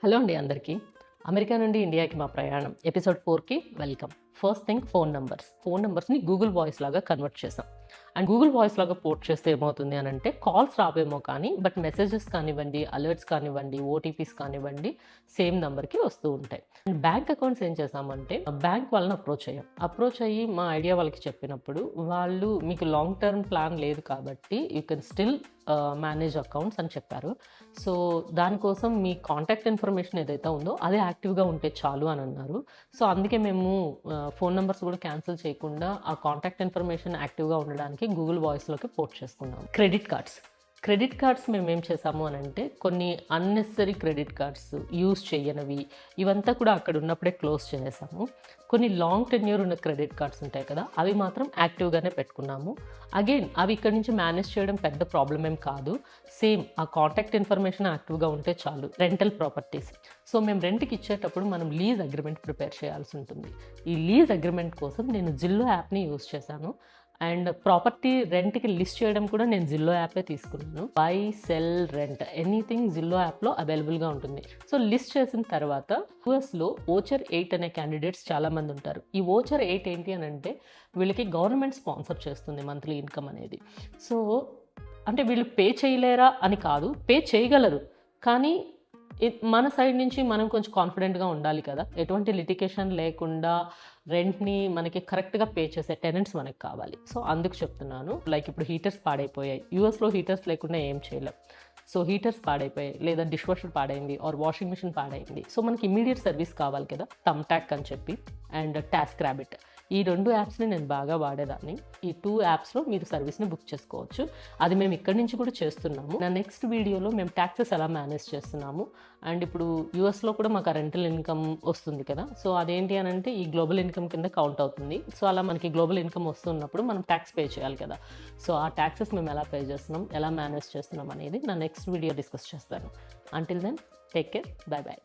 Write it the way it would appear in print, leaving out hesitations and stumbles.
Hello అండి అందరికీ. America నుండి ఇండియాకి మా ప్రయాణం ఎపిసోడ్ 4కి వెల్కమ్. ఫస్ట్ థింగ్ ఫోన్ నెంబర్స్ని గూగుల్ వాయిస్ లాగా కన్వర్ట్ చేసాం. అండ్ గూగుల్ వాయిస్ లాగా పోర్ట్ చేస్తే ఏమవుతుంది అని అంటే కాల్స్ రావేమో కానీ బట్ మెసేజెస్ కానివ్వండి, అలర్ట్స్ కానివ్వండి, ఓటీపీస్ కానివ్వండి సేమ్ నెంబర్కి వస్తూ ఉంటాయి. అండ్ బ్యాంక్ అకౌంట్స్ ఏం చేసామంటే బ్యాంక్ వాళ్ళని అప్రోచ్ అయ్యి మా ఐడియా వాళ్ళకి చెప్పినప్పుడు వాళ్ళు మీకు లాంగ్ టర్మ్ ప్లాన్ లేదు కాబట్టి you can still manage accounts అని చెప్పారు. సో దానికోసం మీ కాంటాక్ట్ ఇన్ఫర్మేషన్ ఏదైతే ఉందో అదే యాక్టివ్గా ఉంటే చాలు అని అన్నారు. సో అందుకే మేము ఫోన్ నెంబర్స్ కూడా క్యాన్సిల్ చేయకుండా ఆ కాంటాక్ట్ ఇన్ఫర్మేషన్ యాక్టివ్గా ఉండడానికి గూగుల్ వాయిస్లోకి పోర్ట్ చేసుకున్నాం. క్రెడిట్ కార్డ్స్ మేము ఏం చేసాము అని అంటే కొన్ని అన్నెసరీ క్రెడిట్ కార్డ్స్ యూజ్ చేయనివి ఇవంతా కూడా అక్కడ ఉన్నప్పుడే క్లోజ్ చేసేసాము. కొన్ని లాంగ్ టెన్యూర్ ఉన్న క్రెడిట్ కార్డ్స్ ఉంటాయి కదా, అవి మాత్రం యాక్టివ్గానే పెట్టుకున్నాము. అగైన్ అవి ఇక్కడ నుంచి మేనేజ్ చేయడం పెద్ద ప్రాబ్లం ఏం కాదు. సేమ్ ఆ కాంటాక్ట్ ఇన్ఫర్మేషన్ యాక్టివ్గా ఉంటే చాలు. రెంటల్ ప్రాపర్టీస్, సో మేము రెంట్కి ఇచ్చేటప్పుడు మనం లీజ్ అగ్రిమెంట్ ప్రిపేర్ చేయాల్సి ఉంటుంది. ఈ లీజ్ అగ్రిమెంట్ కోసం నేను జిల్లో యాప్ని యూజ్ చేశాను. అండ్ ప్రాపర్టీ రెంట్కి లిస్ట్ చేయడం కూడా నేను జిల్లో యాపే తీసుకున్నాను. బై, సెల్, రెంట్ ఎనీథింగ్ జిల్లో యాప్లో అవైలబుల్గా ఉంటుంది. సో లిస్ట్ చేసిన తర్వాత యూఎస్లో ఓచర్ 8 అనే క్యాండిడేట్స్ చాలామంది ఉంటారు. ఈ ఓచర్ 8 ఏంటి అని అంటే వీళ్ళకి గవర్నమెంట్ స్పాన్సర్ చేస్తుంది మంత్లీ ఇన్కమ్ అనేది. సో అంటే వీళ్ళు పే చేయలేరా అని కాదు, పే చేయగలరు, కానీ మన సైడ్ నుంచి మనం కొంచెం కాన్ఫిడెంట్గా ఉండాలి కదా. ఎటువంటి లిటికేషన్ లేకుండా రెంట్ని మనకి కరెక్ట్గా పే చేసే టెనెంట్స్ మనకి కావాలి. సో అందుకు చెప్తున్నాను. లైక్ ఇప్పుడు హీటర్స్ పాడైపోయాయి, యూఎస్లో హీటర్స్ లేకుండా ఏం చేయలేం. సో హీటర్స్ పాడైపోయాయి, లేదా డిష్ వాషర్ పాడైంది, ఆర్ వాషింగ్ మిషన్ పాడైంది. సో మనకి ఇమీడియట్ సర్వీస్ కావాలి కదా. థమ్టాక్ అని చెప్పి అండ్ టాస్క్ ర్యాబిట్, ఈ 2 యాప్స్ని నేను బాగా వాడేదాన్ని. ఈ 2 యాప్స్లో మీరు సర్వీస్ని బుక్ చేసుకోవచ్చు. అది మేము ఇక్కడి నుంచి కూడా చేస్తున్నాము. నా నెక్స్ట్ వీడియోలో మేము ట్యాక్సెస్ ఎలా మేనేజ్ చేస్తున్నాము, అండ్ ఇప్పుడు యూఎస్లో కూడా మాకు రెంటల్ ఇన్కమ్ వస్తుంది కదా. సో అదేంటి అని అంటే ఈ గ్లోబల్ ఇన్కమ్ కింద కౌంట్ అవుతుంది. సో అలా మనకి గ్లోబల్ ఇన్కమ్ వస్తున్నప్పుడు మనం ట్యాక్స్ పే చేయాలి కదా. సో ఆ ట్యాక్సెస్ మేము ఎలా పే చేస్తున్నాం, ఎలా మేనేజ్ చేస్తున్నాం అనేది నా నెక్స్ట్ వీడియో డిస్కస్ చేస్తాను. Until then take care, bye by.